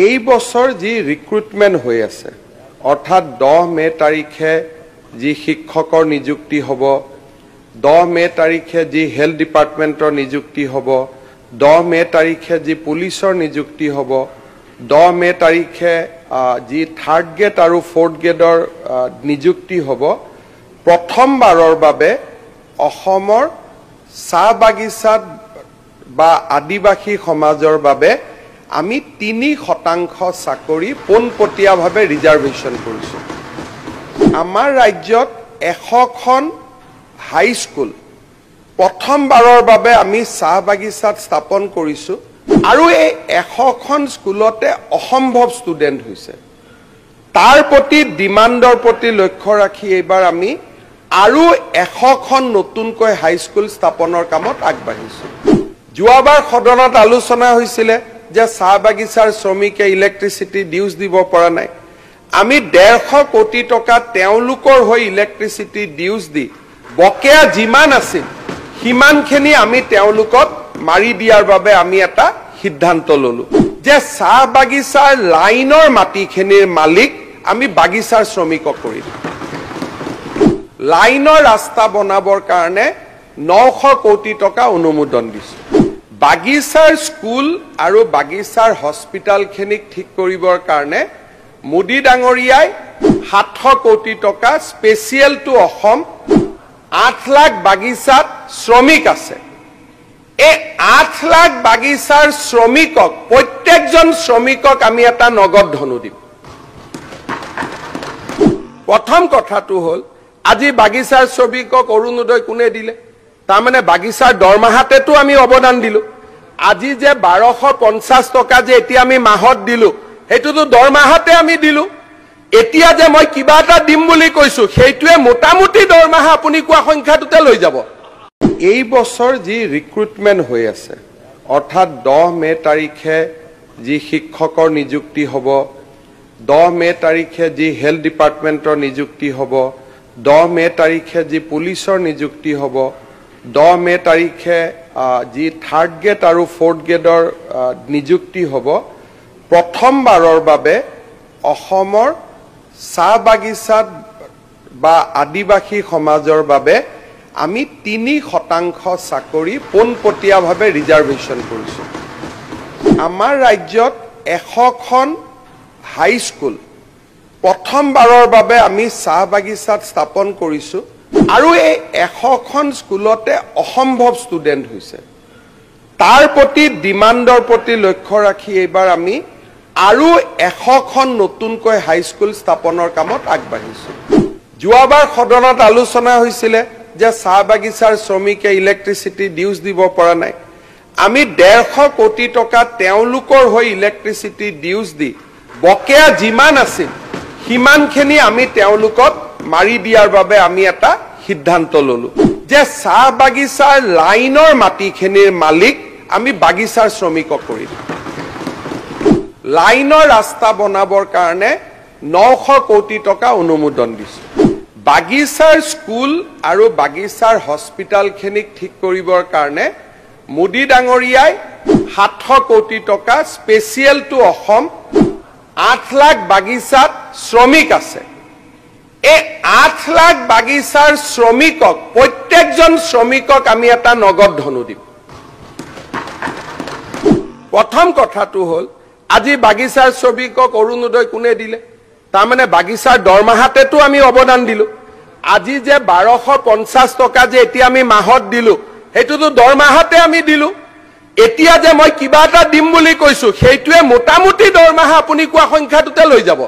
এই বছৰ যি ৰিক্ৰুটমেণ্ট হৈ আছে অৰ্থাৎ 10 মে তাৰিখে যি শিক্ষকৰ নিযুক্তি হ'ব 10 মে তাৰিখে যি হেলথ ডিপাৰ্টমেণ্টৰ নিযুক্তি হ'ব 10 মে তাৰিখে যি পুলিচৰ নিযুক্তি হ'ব 10 মে তাৰিখে যি থাৰ্ড গ্ৰেড আৰু ফৰ্থ গ্ৰেডৰ নিযুক্তি হ'ব প্ৰথমবাৰৰ বাবে অসমৰ চাহ বাগিচাত বা আদিবাসী সমাজৰ বাবে আমি 3% চাকৰি পোনপটীয়াভাৱে ৰিজাৰ্ভেশ্যন কৰিছো আমাৰ ৰাজ্যত 100খন হাই স্কুল প্ৰথমবাৰৰ বাবে আমি চাহ বাগিচাত স্থাপন কৰিছো আৰু এই 100খন স্কুলতে অসম্ভৱ ষ্টুডেন্ট হৈছে তাৰ প্ৰতি ডিমান্ডৰ প্ৰতি লক্ষ্য ৰাখি এইবাৰ আমি আৰু 100খন নতুনকৈ হাই স্কুল স্থাপনৰ কামত আগবাঢ়িছো যোৱাবাৰ সদনত আলোচনা হৈছিল যে চাহ বাগিচাৰ শ্ৰমিকে ইলেক্ট্ৰিচিটি ডিউজ দিব পৰা নাই আমি 150 কোটি টকা তেওঁলোকৰ হৈ ইলেক্ট্ৰিচিটি ডিউজ দি বকেয়া যিমান আছিল হিমানখিনি আমি তেওঁলোকক মাৰি দিয়াৰ বাবে আমি এটা সিদ্ধান্ত ললো যে চাহ বাগিচাৰ লাইনৰ মাটিখিনিৰ মালিক আমি বাগিচাৰ শ্ৰমিকক কৰি দিম লাইনৰ ৰাস্তা বনাবৰ কাৰণে 900 কোটি টকা অনুমোদন দিছো বাগিচাৰ স্কুল আৰু বাগিচাৰ হস্পিটালখিনিক ঠিক কৰিবৰ কাৰণে মোদী ডাঙৰীয়াই 700 কোটি টকা স্পেচিয়েল টু অসম 8 লাখ বাগিচাত শ্ৰমিক আছে এই 8 লাখ বাগিচাৰ শ্ৰমিকক প্ৰত্যেকজন শ্ৰমিকক আমি এটা নগদ ধনু দিম প্ৰথম কথাটো হ'ল আজি বাগিচাৰ শ্ৰমিকক অৰুণোদয় কোনে দিলে তাৰমানে বাগিচাৰ দৰমহাতেতো আমি অৱদান দিলো আজি যে 1250 টকা যে এতিয়া আমি মাহত দিলো হেতুটো দৰমহাতে আমি দিলো এতিয়া যে মই কিবা এটা দিম বুলি কৈছো সেইটোৱে মোটামুটি দৰমহা আপুনি কোৱা সংখ্যাটোতে লৈ যাব এই বছৰ যি ৰিক্ৰুটমেণ্ট হৈ আছে অৰ্থাৎ 10 মে তাৰিখে যি শিক্ষকৰ নিযুক্তি হ'ব 10 মে তাৰিখে যি হেলথ ডিপাৰ্টমেণ্টৰ নিযুক্তি হ'ব 10 মে তাৰিখে যি পুলিচৰ নিযুক্তি হ'ব 10 মে তাৰিখে যি থাৰ্ড গ্ৰেড আৰু ফৰ্থ গ্ৰেডৰ নিযুক্তি হ'ব প্ৰথমবাৰৰ বাবে অসমৰ চাহ বাগিচাত বা আদিবাসী সমাজৰ বাবে আমি 3% চাকৰি পোনপটীয়াভাৱে ৰিজাৰ্ভেশ্যন কৰিছো আমাৰ ৰাজ্যত 100খন হাই স্কুল প্ৰথমবাৰৰ বাবে আমি চাহ বাগিচাত স্থাপন কৰিছো আৰু এই 100খন স্কুলতে অসম্ভৱ ষ্টুডেন্ট হৈছে তাৰ প্ৰতি ডিমান্ডৰ প্ৰতি লক্ষ্য ৰাখি এইবাৰ আমি আৰু 100খন নতুনকৈ হাই স্কুল স্থাপনৰ কামত আগবাঢ়িছো যোৱাবাৰ সদনত আলোচনা হৈছিল যে চাহ বাগিচাৰ শ্ৰমিকে ইলেক্ট্ৰিচিটি ডিউজ দিব পৰা নাই আমি 150 কোটি টকা তেওঁলোকৰ হৈ ইলেক্ট্ৰিচিটি ডিউজ দি বকেয়া যিমান আছিল হিমানখিনি আমি তেওঁলোকক মাৰি দিয়াৰ বাবে আমি এটা সিদ্ধান্ত ললো যে চাহ বাগিচাৰ লাইনৰ মাটিখিনিৰ মালিক আমি বাগিচাৰ শ্ৰমিকক কৰি দিম লাইনৰ ৰাস্তা বনাবৰ কাৰণে 900 কোটি টকা অনুমোদন দিছো বাগিচাৰ স্কুল আৰু বাগিচাৰ হস্পিটালখিনিক ঠিক কৰিবৰ কাৰণে মোদী ডাঙৰীয়াই 700 কোটি টকা স্পেচিয়েল টু অসম 8 লাখ বাগিচাত শ্ৰমিক আছে এই 8 লাখ বাগিচাৰ শ্ৰমিকক প্ৰত্যেকজন শ্ৰমিকক আমি এটা নগদ ধনু দিম প্ৰথম কথাটো হ'ল আজি বাগিচাৰ শ্ৰমিকক অৰুণোদয় কোনে দিলে তাৰমানে বাগিচাৰ দৰমহাতেতো আমি অৱদান দিলো আজি যে 1250 টকা যে এতিয়া আমি মাহত দিলো হেতুটো দৰমহাতে আমি দিলো এতিয়া যে মই কিবা এটা দিম বুলি কৈছো সেইটোৱে মোটামুটি দৰমহা আপুনি কোৱা সংখ্যাটোতে লৈ যাব